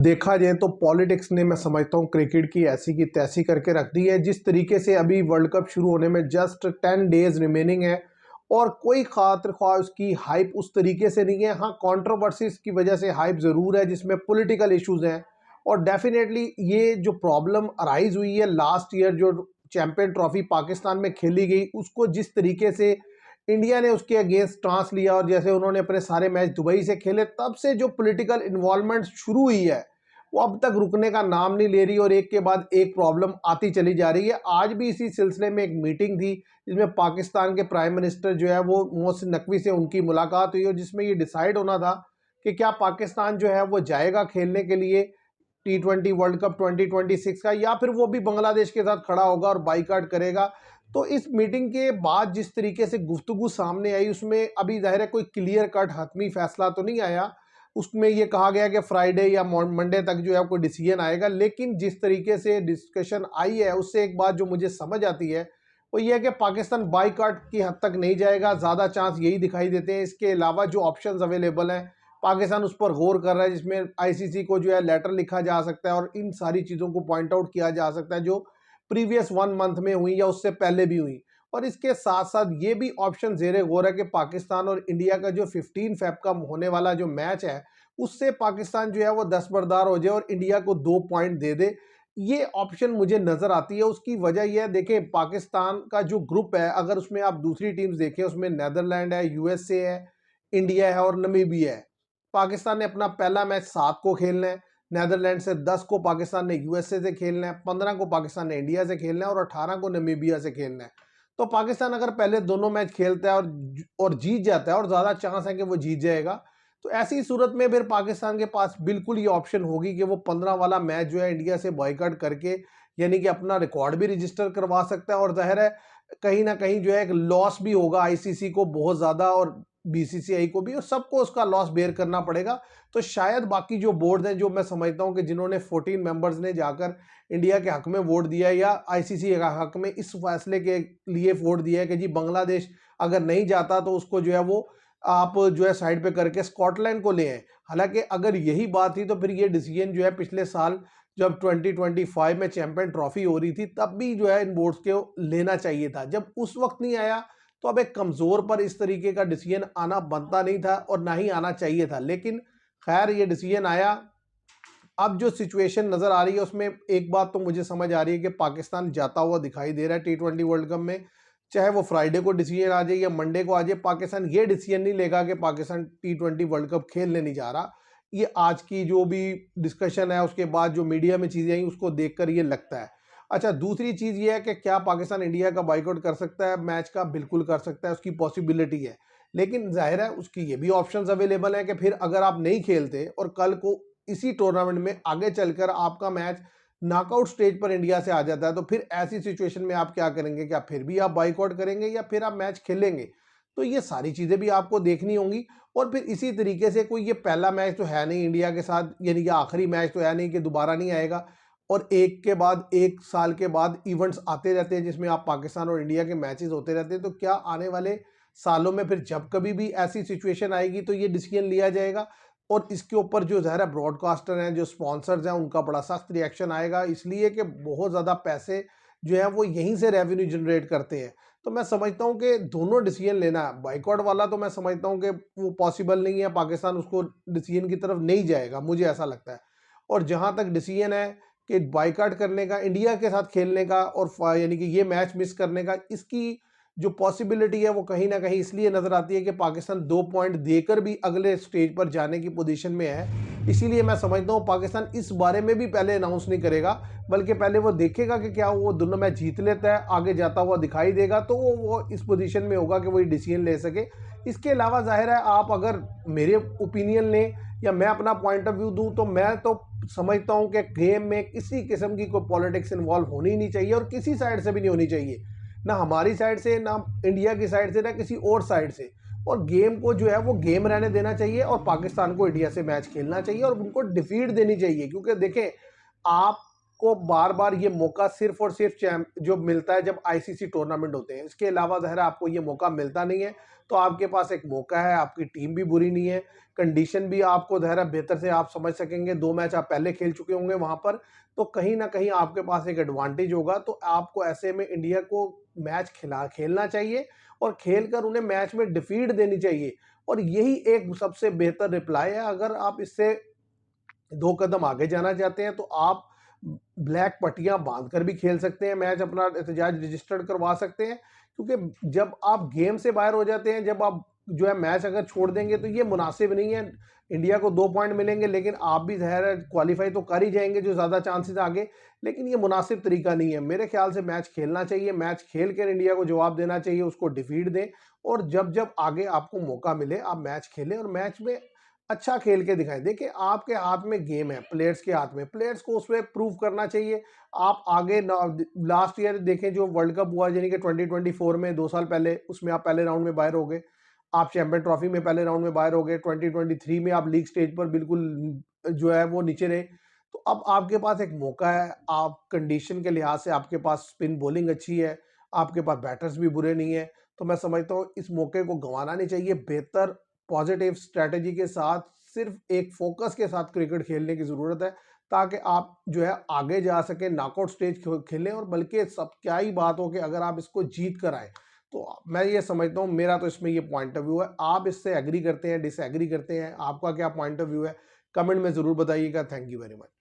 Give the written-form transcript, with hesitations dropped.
देखा जाए तो पॉलिटिक्स ने, मैं समझता हूँ, क्रिकेट की ऐसी की तैसी करके रख दी है। जिस तरीके से अभी वर्ल्ड कप शुरू होने में जस्ट 10 डेज रिमेनिंग है और कोई खातिर ख्वाह उसकी हाइप उस तरीके से नहीं है। हाँ, कंट्रोवर्सीज की वजह से हाइप ज़रूर है, जिसमें पॉलिटिकल इश्यूज हैं। और डेफिनेटली ये जो प्रॉब्लम अराइज हुई है लास्ट ईयर, जो चैंपियन ट्रॉफी पाकिस्तान में खेली गई, उसको जिस तरीके से इंडिया ने उसके अगेंस्ट स्टांस लिया और जैसे उन्होंने अपने सारे मैच दुबई से खेले, तब से जो पॉलिटिकल इन्वॉल्वमेंट शुरू हुई है वो अब तक रुकने का नाम नहीं ले रही और एक के बाद एक प्रॉब्लम आती चली जा रही है। आज भी इसी सिलसिले में एक मीटिंग थी जिसमें पाकिस्तान के प्राइम मिनिस्टर जो है वो मोहसिन नकवी से उनकी मुलाकात हुई और जिसमें ये डिसाइड होना था कि क्या पाकिस्तान जो है वो जाएगा खेलने के लिए T20 वर्ल्ड कप 2026 का, या फिर वो भी बांग्लादेश के साथ खड़ा होगा और बाईकाट करेगा। तो इस मीटिंग के बाद जिस तरीके से गुफ्तगू सामने आई, उसमें अभी जाहिर है कोई क्लियर कट हतमी फैसला तो नहीं आया। उसमें ये कहा गया कि फ्राइडे या मंडे तक जो है कोई डिसीजन आएगा, लेकिन जिस तरीके से डिस्कशन आई है उससे एक बात जो मुझे समझ आती है वो ये है कि पाकिस्तान बाईकाट की हद तक नहीं जाएगा, ज़्यादा चांस यही दिखाई देते हैं। इसके अलावा जो ऑप्शंस अवेलेबल हैं, पाकिस्तान उस पर गौर कर रहा है, जिसमें आईसीसी को जो है लेटर लिखा जा सकता है और इन सारी चीज़ों को पॉइंट आउट किया जा सकता है जो प्रीवियस 1 मंथ में हुई या उससे पहले भी हुई। और इसके साथ साथ ये भी ऑप्शन ज़ेरे गौर है कि पाकिस्तान और इंडिया का जो 15 फेब का होने वाला जो मैच है, उससे पाकिस्तान जो है वो दस्तबरदार हो जाए और इंडिया को 2 पॉइंट दे दे। ये ऑप्शन मुझे नज़र आती है। उसकी वजह यह है, देखें पाकिस्तान का जो ग्रुप है, अगर उसमें आप दूसरी टीम्स देखें, उसमें नीदरलैंड है, यूएसए है, इंडिया है और नमीबिया है। पाकिस्तान ने अपना पहला मैच 7 को खेलना है, नीदरलैंड से 10 को पाकिस्तान ने यूएसए से खेलना है, 15 को पाकिस्तान ने इंडिया से खेलना है और 18 को नमीबिया से खेलना है। तो पाकिस्तान अगर पहले दोनों मैच खेलता है और जीत जाता है, और ज़्यादा चांस है कि वो जीत जाएगा, तो ऐसी सूरत में फिर पाकिस्तान के पास बिल्कुल ये ऑप्शन होगी कि वो 15 वाला मैच जो है इंडिया से बॉयकॉट करके, यानी कि अपना रिकॉर्ड भी रजिस्टर करवा सकता है। और जाहिर है कहीं ना कहीं जो है एक लॉस भी होगा आईसीसी को बहुत ज़्यादा और बीसीसीआई को भी, और सबको उसका लॉस बेयर करना पड़ेगा। तो शायद बाकी जो बोर्ड हैं, जो मैं समझता हूं कि जिन्होंने 14 मेंबर्स ने जाकर इंडिया के हक में वोट दिया है या आईसीसी के हक में इस फैसले के लिए वोट दिया है कि जी बांग्लादेश अगर नहीं जाता तो उसको जो है वो आप जो है साइड पे करके स्कॉटलैंड को ले आए। हालांकि अगर यही बात थी तो फिर ये डिसीजन जो है पिछले साल जब 2025 में चैंपियन ट्रॉफी हो रही थी तब भी जो है इन बोर्ड्स को लेना चाहिए था। जब उस वक्त नहीं आया तो अब एक कमज़ोर पर इस तरीके का डिसीजन आना बनता नहीं था और ना ही आना चाहिए था, लेकिन खैर ये डिसीजन आया। अब जो सिचुएशन नज़र आ रही है उसमें एक बात तो मुझे समझ आ रही है कि पाकिस्तान जाता हुआ दिखाई दे रहा है T20 वर्ल्ड कप में। चाहे वो फ्राइडे को डिसीजन आ जाए या मंडे को आ जाए, पाकिस्तान ये डिसीजन नहीं लेगा कि पाकिस्तान T20 वर्ल्ड कप खेलने नहीं जा रहा। ये आज की जो भी डिस्कशन है, उसके बाद जो मीडिया में चीज़ें आई, उसको देखकर ये लगता है। अच्छा, दूसरी चीज़ ये है कि क्या पाकिस्तान इंडिया का बाइकआउट कर सकता है मैच का? बिल्कुल कर सकता है, उसकी पॉसिबिलिटी है। लेकिन जाहिर है उसकी ये भी ऑप्शंस अवेलेबल है कि फिर अगर आप नहीं खेलते और कल को इसी टूर्नामेंट में आगे चलकर आपका मैच नॉकआउट स्टेज पर इंडिया से आ जाता है, तो फिर ऐसी सिचुएशन में आप क्या करेंगे? क्या फिर भी आप बाइकआउट करेंगे या फिर आप मैच खेलेंगे? तो ये सारी चीज़ें भी आपको देखनी होंगी। और फिर इसी तरीके से कोई ये पहला मैच तो है नहीं इंडिया के साथ, यानी कि आखिरी मैच तो है नहीं कि दोबारा नहीं आएगा। और एक के बाद एक साल के बाद इवेंट्स आते रहते हैं जिसमें आप पाकिस्तान और इंडिया के मैचेस होते रहते हैं। तो क्या आने वाले सालों में फिर जब कभी भी ऐसी सिचुएशन आएगी तो ये डिसीजन लिया जाएगा? और इसके ऊपर जो ज़ाहिर है ब्रॉडकास्टर हैं, जो स्पॉन्सर्स हैं, उनका बड़ा सख्त रिएक्शन आएगा, इसलिए कि बहुत ज़्यादा पैसे जो है वो यहीं से रेवेन्यू जनरेट करते हैं। तो मैं समझता हूँ कि दोनों डिसीजन लेना है। बाइकआउट वाला तो मैं समझता हूँ कि वो पॉसिबल नहीं है, पाकिस्तान उसको डिसीजन की तरफ नहीं जाएगा, मुझे ऐसा लगता है। और जहाँ तक डिसीजन है कि बाइकआउट करने का, इंडिया के साथ खेलने का और यानी कि ये मैच मिस करने का, इसकी जो पॉसिबिलिटी है वो कहीं ना कहीं इसलिए नज़र आती है कि पाकिस्तान 2 पॉइंट देकर भी अगले स्टेज पर जाने की पोजीशन में है। इसीलिए मैं समझता हूँ पाकिस्तान इस बारे में भी पहले अनाउंस नहीं करेगा, बल्कि पहले वो देखेगा कि क्या वो दोनों मैच जीत लेता है, आगे जाता हुआ दिखाई देगा, तो वो इस पोजीशन में होगा कि वो डिसीजन ले सके। इसके अलावा जाहिर है आप अगर मेरे ओपिनियन लें या मैं अपना पॉइंट ऑफ व्यू दूं, तो मैं तो समझता हूं कि गेम में किसी किस्म की कोई पॉलिटिक्स इन्वॉल्व होनी नहीं चाहिए और किसी साइड से भी नहीं होनी चाहिए, ना हमारी साइड से, ना इंडिया की साइड से, ना किसी और साइड से। और गेम को जो है वो गेम रहने देना चाहिए और पाकिस्तान को इंडिया से मैच खेलना चाहिए और उनको डिफीट देनी चाहिए। क्योंकि देखें, आप को बार बार ये मौका सिर्फ और सिर्फ जो मिलता है जब आईसीसी टूर्नामेंट होते हैं, इसके अलावा ज़ाहिर आपको ये मौका मिलता नहीं है। तो आपके पास एक मौका है, आपकी टीम भी बुरी नहीं है, कंडीशन भी आपको ज़ाहिर बेहतर से आप समझ सकेंगे, 2 मैच आप पहले खेल चुके होंगे वहाँ पर, तो कहीं न कहीं आपके पास एक एडवांटेज होगा। तो आपको ऐसे में इंडिया को मैच खेलना चाहिए और खेलकर उन्हें मैच में डिफीट देनी चाहिए, और यही एक सबसे बेहतर रिप्लाई है। अगर आप इससे 2 कदम आगे जाना चाहते हैं तो आप ब्लैक पट्टियाँ बाँधकर भी खेल सकते हैं, मैच अपना एहतजाज रजिस्टर्ड करवा सकते हैं, क्योंकि जब आप गेम से बाहर हो जाते हैं, जब आप जो है मैच अगर छोड़ देंगे तो ये मुनासिब नहीं है। इंडिया को 2 पॉइंट मिलेंगे, लेकिन आप भी ज़ाहिर है क्वालीफाई तो कर ही जाएँगे जो ज़्यादा चांसेस आगे, लेकिन ये मुनासिब तरीका नहीं है। मेरे ख्याल से मैच खेलना चाहिए, मैच खेल कर इंडिया को जवाब देना चाहिए, उसको डिफीट दें, और जब-जब आगे आपको मौका मिले आप मैच खेलें और मैच में अच्छा खेल के दिखाएँ। देखिए, आपके हाथ में गेम है, प्लेयर्स के हाथ में, प्लेयर्स को उसमें प्रूव करना चाहिए। आप आगे न लास्ट ईयर देखें जो वर्ल्ड कप हुआ, यानी कि 2024 में 2 साल पहले, उसमें आप पहले राउंड में बाहर हो गए। आप चैंपियन ट्रॉफी में पहले राउंड में बाहर हो गए, 2023 में आप लीग स्टेज पर बिल्कुल जो है वो नीचे रहे। तो अब आपके पास एक मौका है, आप कंडीशन के लिहाज से आपके पास स्पिन बॉलिंग अच्छी है, आपके पास बैटर्स भी बुरे नहीं है। तो मैं समझता हूँ इस मौके को गँवाना नहीं चाहिए। बेहतर पॉजिटिव स्ट्रैटेजी के साथ, सिर्फ एक फोकस के साथ क्रिकेट खेलने की ज़रूरत है, ताकि आप जो है आगे जा सकें, नॉकआउट स्टेज खेलें, और बल्कि सब क्या ही बात हो कि अगर आप इसको जीत कर आए, तो मैं ये समझता हूँ, मेरा तो इसमें ये पॉइंट ऑफ व्यू है। आप इससे एग्री करते हैं, डिसएग्री करते हैं, आपका क्या पॉइंट ऑफ व्यू है? कमेंट में ज़रूर बताइएगा। Thank you very much.